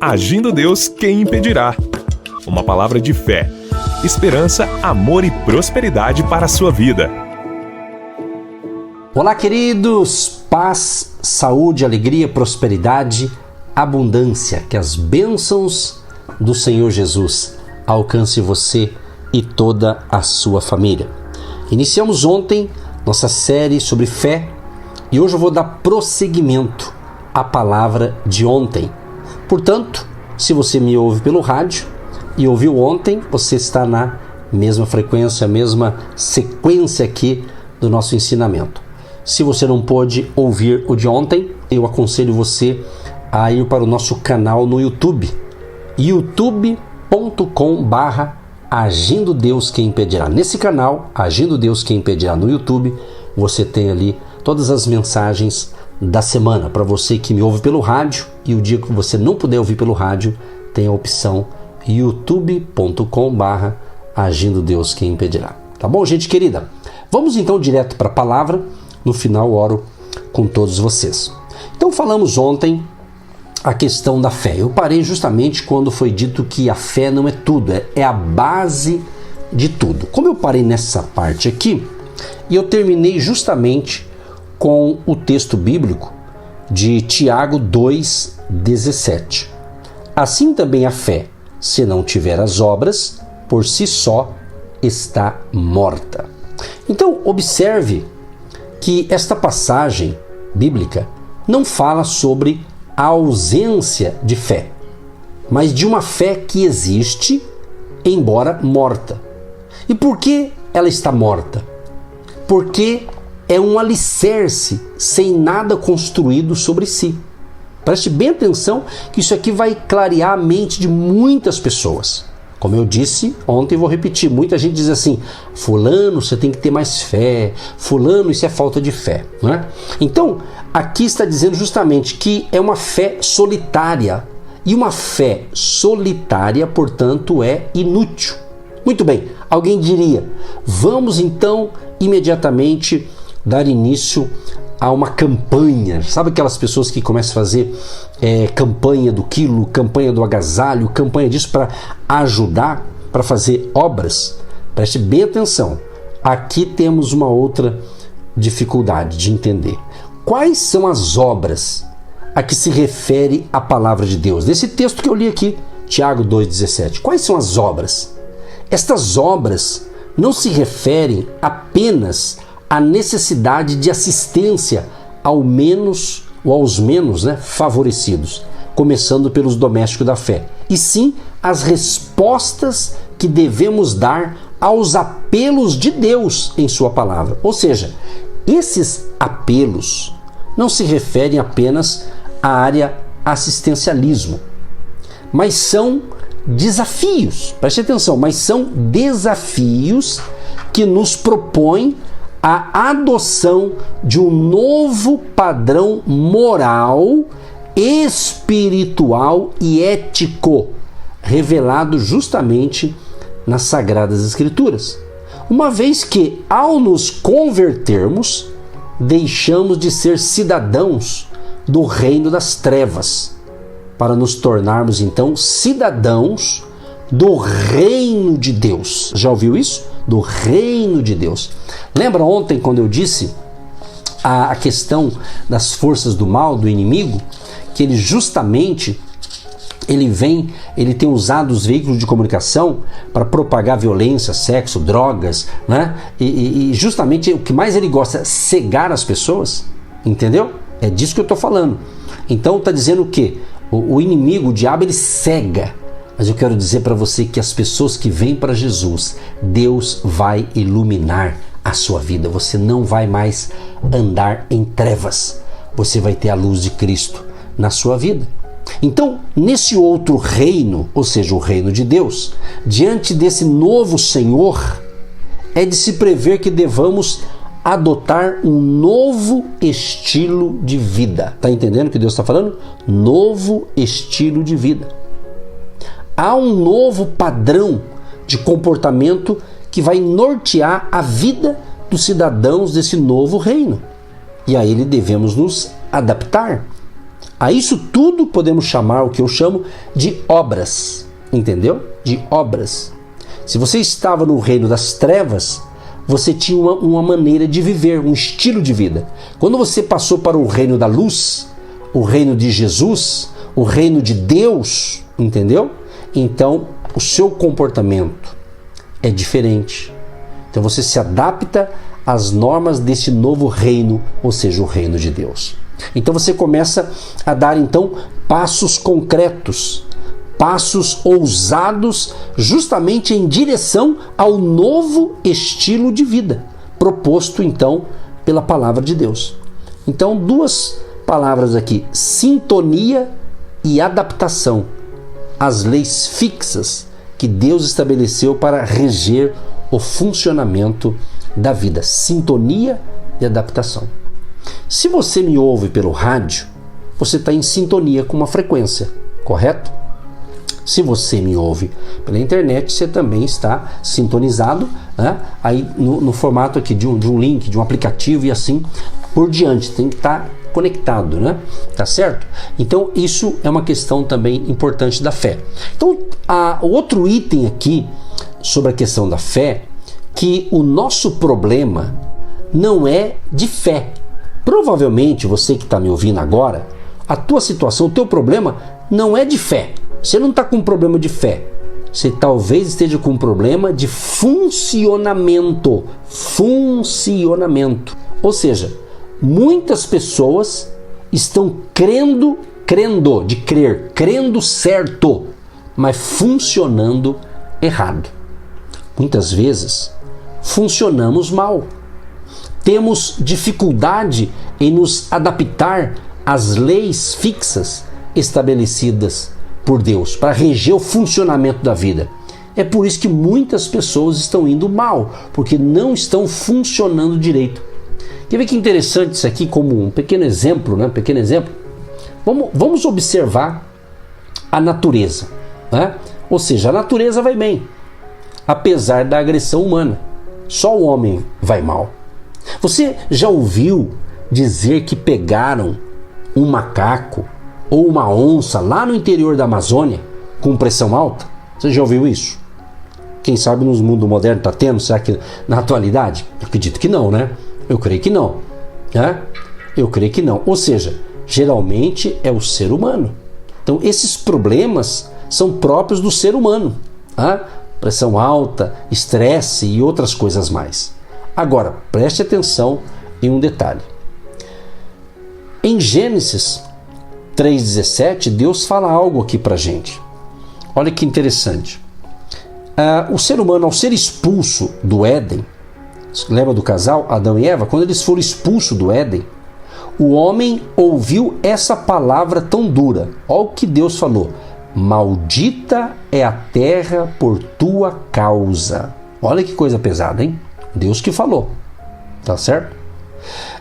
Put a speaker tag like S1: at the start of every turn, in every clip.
S1: Agindo Deus, quem impedirá? Uma palavra de fé, esperança, amor e prosperidade para a sua vida.
S2: Olá, queridos! Paz, saúde, alegria, prosperidade, abundância. Que as bênçãos do Senhor Jesus alcance você e toda a sua família. Iniciamos ontem nossa série sobre fé e hoje eu vou dar prosseguimento à palavra de ontem. Portanto, se você me ouve pelo rádio e ouviu ontem, você está na mesma frequência, mesma sequência aqui do nosso ensinamento. Se você não pôde ouvir o de ontem, eu aconselho você a ir para o nosso canal no YouTube, youtube.com/Agindo Deus Quem Impedirá. Nesse canal, Agindo Deus Quem Impedirá no YouTube, você tem ali todas as mensagens da semana. Para você que me ouve pelo rádio, e o dia que você não puder ouvir pelo rádio, tem a opção youtube.com/Agindo Deus Quem Impedirá. Tá bom, gente querida? Vamos então direto para a palavra. No final, oro com todos vocês. Então, falamos ontem a questão da fé. Eu parei justamente quando foi dito que a fé não é tudo, é a base de tudo. Como eu parei nessa parte aqui, e eu terminei justamente com o texto bíblico de Tiago 2,17. Assim também a fé, se não tiver as obras, por si só está morta. Então, observe que esta passagem bíblica não fala sobre a ausência de fé, mas de uma fé que existe, embora morta. E por que ela está morta? Porque é um alicerce sem nada construído sobre si. Preste bem atenção que isso aqui vai clarear a mente de muitas pessoas. Como eu disse ontem, vou repetir, muita gente diz assim: fulano, você tem que ter mais fé, fulano, isso é falta de fé, não é? Então, aqui está dizendo justamente que é uma fé solitária, e uma fé solitária, portanto, é inútil. Muito bem, alguém diria: vamos então imediatamente dar início a uma campanha. Sabe aquelas pessoas que começam a fazer campanha do quilo, campanha do agasalho, campanha disso para ajudar, para fazer obras? Preste bem atenção. Aqui temos uma outra dificuldade de entender. Quais são as obras a que se refere a palavra de Deus? Nesse texto que eu li aqui, Tiago 2,17. Quais são as obras? Estas obras não se referem apenas à necessidade de assistência aos menos favorecidos, começando pelos domésticos da fé, e sim as respostas que devemos dar aos apelos de Deus em sua palavra. Ou seja, esses apelos não se referem apenas à área assistencialismo, mas são desafios, preste atenção, mas são desafios que nos propõem a adoção de um novo padrão moral, espiritual e ético, revelado justamente nas Sagradas Escrituras. Uma vez que, ao nos convertermos, deixamos de ser cidadãos do reino das trevas, para nos tornarmos então cidadãos do reino de Deus. Já ouviu isso? Do reino de Deus. Lembra ontem quando eu disse a questão das forças do mal, do inimigo, que ele justamente ele tem usado os veículos de comunicação para propagar violência, sexo, drogas, né? E justamente o que mais ele gosta é cegar as pessoas, entendeu? É disso que eu estou falando. Então está dizendo o quê? O inimigo, o diabo, ele cega. Mas eu quero dizer para você que as pessoas que vêm para Jesus, Deus vai iluminar a sua vida. Você não vai mais andar em trevas. Você vai ter a luz de Cristo na sua vida. Então, nesse outro reino, ou seja, o reino de Deus, diante desse novo Senhor, é de se prever que devamos adotar um novo estilo de vida. Está entendendo o que Deus está falando? Novo estilo de vida. Há um novo padrão de comportamento que vai nortear a vida dos cidadãos desse novo reino. E a ele devemos nos adaptar. A isso tudo podemos chamar o que eu chamo de obras, entendeu? De obras. Se você estava no reino das trevas, você tinha uma maneira de viver, um estilo de vida. Quando você passou para o reino da luz, o reino de Jesus, o reino de Deus, entendeu? Então, o seu comportamento é diferente. Então, você se adapta às normas desse novo reino, ou seja, o reino de Deus. Então, você começa a dar, então, passos concretos, passos ousados, justamente em direção ao novo estilo de vida, proposto, então, pela palavra de Deus. Então, duas palavras aqui: sintonia e adaptação às leis fixas que Deus estabeleceu para reger o funcionamento da vida. Sintonia e adaptação. Se você me ouve pelo rádio, você está em sintonia com uma frequência, correto? Se você me ouve pela internet, você também está sintonizado, né? Aí no formato aqui de um link, de um aplicativo e assim por diante. Tem que estar conectado, né? Tá certo? Então isso é uma questão também importante da fé. Então o outro item aqui sobre a questão da fé, que o nosso problema não é de fé. Provavelmente você que está me ouvindo agora, a tua situação, o teu problema não é de fé. Você não está com um problema de fé. Você talvez esteja com um problema de funcionamento. Funcionamento. Ou seja, muitas pessoas estão crendo certo, mas funcionando errado. Muitas vezes funcionamos mal. Temos dificuldade em nos adaptar às leis fixas estabelecidas por Deus para reger o funcionamento da vida. É por isso que muitas pessoas estão indo mal, porque não estão funcionando direito. Quer ver que interessante isso aqui como um pequeno exemplo, né? Pequeno exemplo. Vamos observar a natureza, né? Ou seja, a natureza vai bem, apesar da agressão humana. Só o homem vai mal. Você já ouviu dizer que pegaram um macaco ou uma onça lá no interior da Amazônia com pressão alta? Você já ouviu isso? Quem sabe no mundo moderno está tendo? Será que na atualidade? Eu acredito que não, né? Eu creio que não. Né? Eu creio que não. Ou seja, geralmente é o ser humano. Então esses problemas são próprios do ser humano. Né? Pressão alta, estresse e outras coisas mais. Agora, preste atenção em um detalhe. Em Gênesis 3,17, Deus fala algo aqui pra gente. Olha que interessante. O ser humano, ao ser expulso do Éden, lembra do casal Adão e Eva? Quando eles foram expulsos do Éden, o homem ouviu essa palavra tão dura. Olha o que Deus falou: maldita é a terra por tua causa. Olha que coisa pesada, hein? Deus que falou, tá certo?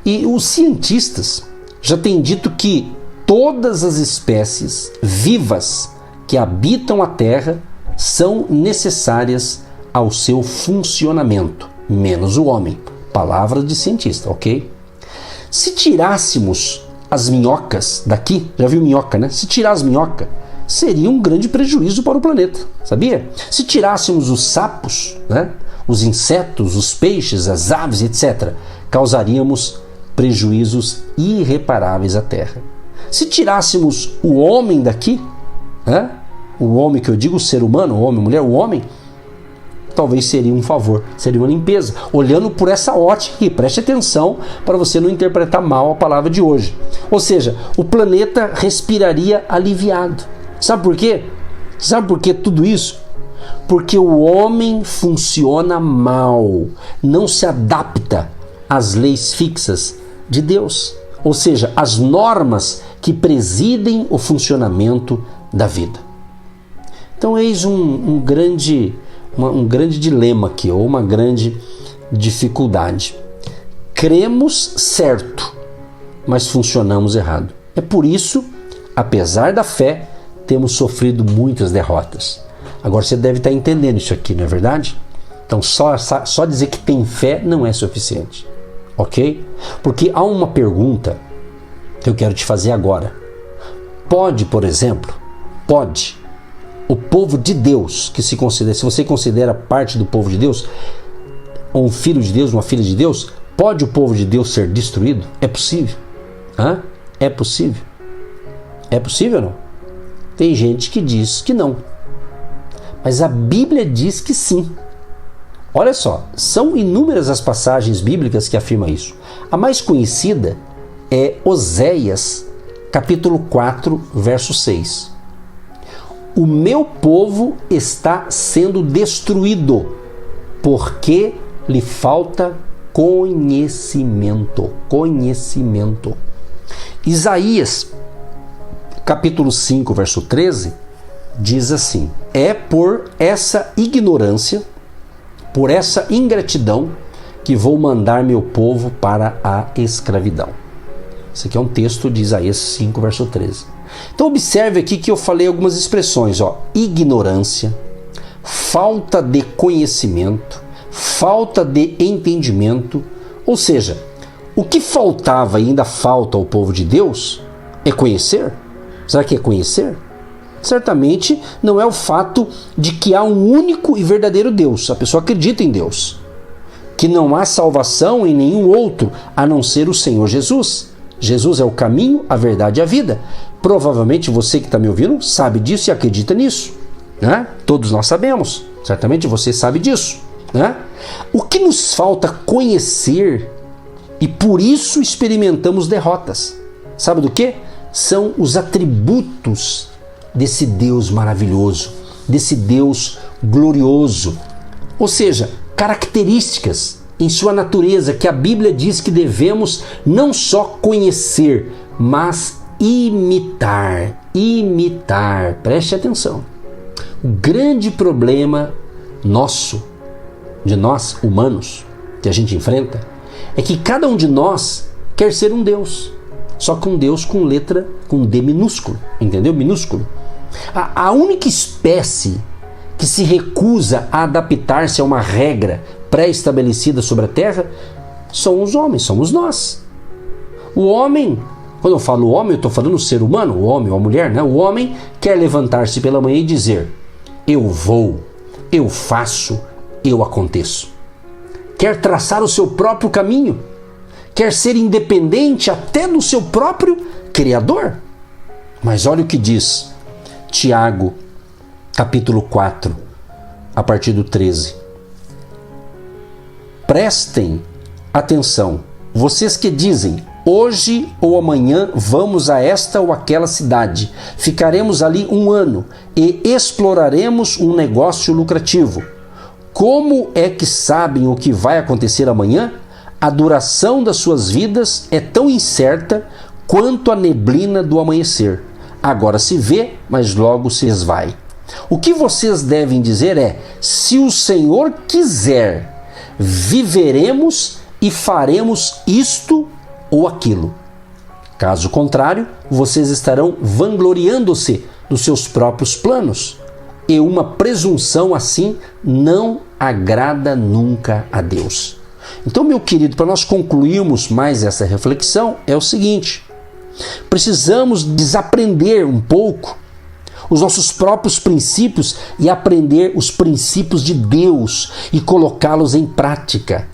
S2: E os cientistas já têm dito que todas as espécies vivas que habitam a Terra são necessárias ao seu funcionamento, menos o homem. Palavra de cientista, ok? Se tirássemos as minhocas daqui, já viu minhoca, né? Se tirar as minhocas, seria um grande prejuízo para o planeta, sabia? Se tirássemos os sapos, né? Os insetos, os peixes, as aves, etc., causaríamos prejuízos irreparáveis à Terra. Se tirássemos o homem daqui, né? O homem que eu digo, o ser humano, o homem, mulher, o homem, talvez seria um favor, seria uma limpeza. Olhando por essa ótica aqui, preste atenção para você não interpretar mal a palavra de hoje. Ou seja, o planeta respiraria aliviado. Sabe por quê? Sabe por que tudo isso? Porque o homem funciona mal, não se adapta às leis fixas de Deus, ou seja, às normas que presidem o funcionamento da vida. Então eis um grande dilema aqui, ou uma grande dificuldade. Cremos certo, mas funcionamos errado. É por isso, apesar da fé, temos sofrido muitas derrotas. Agora você deve estar entendendo isso aqui, não é verdade? Então só dizer que tem fé não é suficiente, ok? Porque há uma pergunta que eu quero te fazer agora. Pode, por exemplo, o povo de Deus, que se considera, se você considera parte do povo de Deus, ou um filho de Deus, uma filha de Deus, pode o povo de Deus ser destruído? É possível. É possível. É possível ou não? Tem gente que diz que não. Mas a Bíblia diz que sim. Olha só, são inúmeras as passagens bíblicas que afirmam isso. A mais conhecida é Oséias, capítulo 4, verso 6. O meu povo está sendo destruído, porque lhe falta conhecimento. Conhecimento. Isaías, capítulo 5, verso 13, diz assim: é por essa ignorância, por essa ingratidão, que vou mandar meu povo para a escravidão. Esse aqui é um texto de Isaías 5, verso 13. Então observe aqui que eu falei algumas expressões, ignorância, falta de conhecimento, falta de entendimento, ou seja, o que faltava e ainda falta ao povo de Deus é conhecer. Será que é conhecer? Certamente não é o fato de que há um único e verdadeiro Deus. A pessoa acredita em Deus, que não há salvação em nenhum outro a não ser o Senhor Jesus. Jesus é o caminho, a verdade e a vida. Provavelmente você que está me ouvindo sabe disso e acredita nisso, né? Todos nós sabemos, certamente você sabe disso, né? O que nos falta conhecer, e por isso experimentamos derrotas, sabe do que? São os atributos desse Deus maravilhoso, desse Deus glorioso, ou seja, características em sua natureza que a Bíblia diz que devemos não só conhecer, mas imitar. Preste atenção. O grande problema de nós humanos, que a gente enfrenta, é que cada um de nós quer ser um Deus, só que um Deus com letra, com D minúsculo, entendeu? Minúsculo. A única espécie que se recusa a adaptar-se a uma regra pré-estabelecida sobre a Terra são os homens, somos nós. O homem, quando eu falo homem, eu estou falando o ser humano, o homem ou a mulher, né? O homem quer levantar-se pela manhã e dizer: eu vou, eu faço, eu aconteço. Quer traçar o seu próprio caminho, quer ser independente até do seu próprio Criador. Mas olha o que diz Tiago, capítulo 4, a partir do 13. Prestem atenção, vocês que dizem: hoje ou amanhã vamos a esta ou aquela cidade, ficaremos ali um ano e exploraremos um negócio lucrativo. Como é que sabem o que vai acontecer amanhã? A duração das suas vidas é tão incerta quanto a neblina do amanhecer. Agora se vê, mas logo se esvai. O que vocês devem dizer é: se o Senhor quiser, viveremos e faremos isto ou aquilo. Caso contrário, vocês estarão vangloriando-se dos seus próprios planos. E uma presunção assim não agrada nunca a Deus. Então, meu querido, para nós concluirmos mais essa reflexão, é o seguinte: precisamos desaprender um pouco os nossos próprios princípios e aprender os princípios de Deus e colocá-los em prática.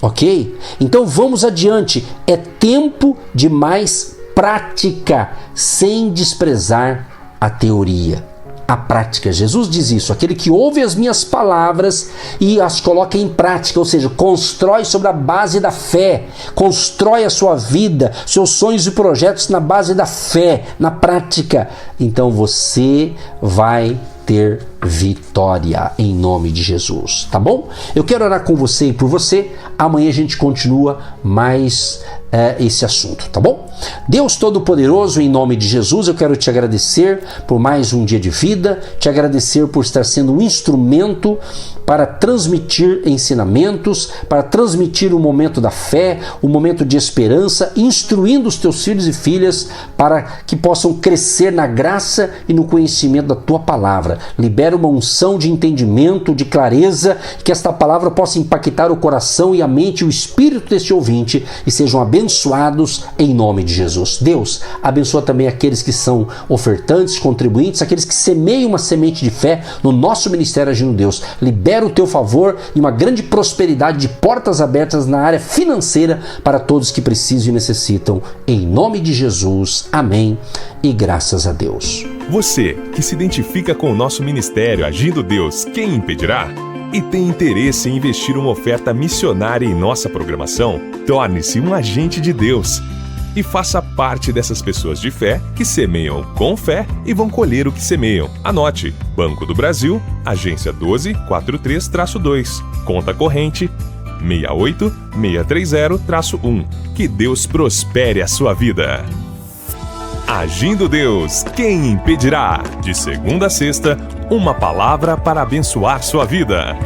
S2: Ok? Então vamos adiante. É tempo de mais prática, sem desprezar a teoria. A prática. Jesus diz isso: aquele que ouve as minhas palavras e as coloca em prática, ou seja, constrói sobre a base da fé, constrói a sua vida, seus sonhos e projetos na base da fé, na prática. Então você vai ter vitória em nome de Jesus, tá bom? Eu quero orar com você e por você. Amanhã a gente continua mais esse assunto, tá bom? Deus Todo-Poderoso, em nome de Jesus, eu quero te agradecer por mais um dia de vida, te agradecer por estar sendo um instrumento para transmitir ensinamentos, para transmitir o momento da fé, o momento de esperança, instruindo os teus filhos e filhas para que possam crescer na graça e no conhecimento da tua palavra. Libera libero uma unção de entendimento, de clareza, que esta palavra possa impactar o coração e a mente e o espírito deste ouvinte e sejam abençoados em nome de Jesus. Deus, abençoa também aqueles que são ofertantes, contribuintes, aqueles que semeiam uma semente de fé no nosso ministério Agindo Deus. Libera o teu favor e uma grande prosperidade de portas abertas na área financeira para todos que precisam e necessitam. Em nome de Jesus. Amém. E graças a Deus.
S1: Você que se identifica com o nosso ministério Agindo Deus, quem impedirá? E tem interesse em investir uma oferta missionária em nossa programação? Torne-se um agente de Deus e faça parte dessas pessoas de fé que semeiam com fé e vão colher o que semeiam. Anote: Banco do Brasil, agência 1243-2, conta corrente 68630-1. Que Deus prospere a sua vida. Agindo Deus, quem impedirá? De segunda a sexta, uma palavra para abençoar sua vida.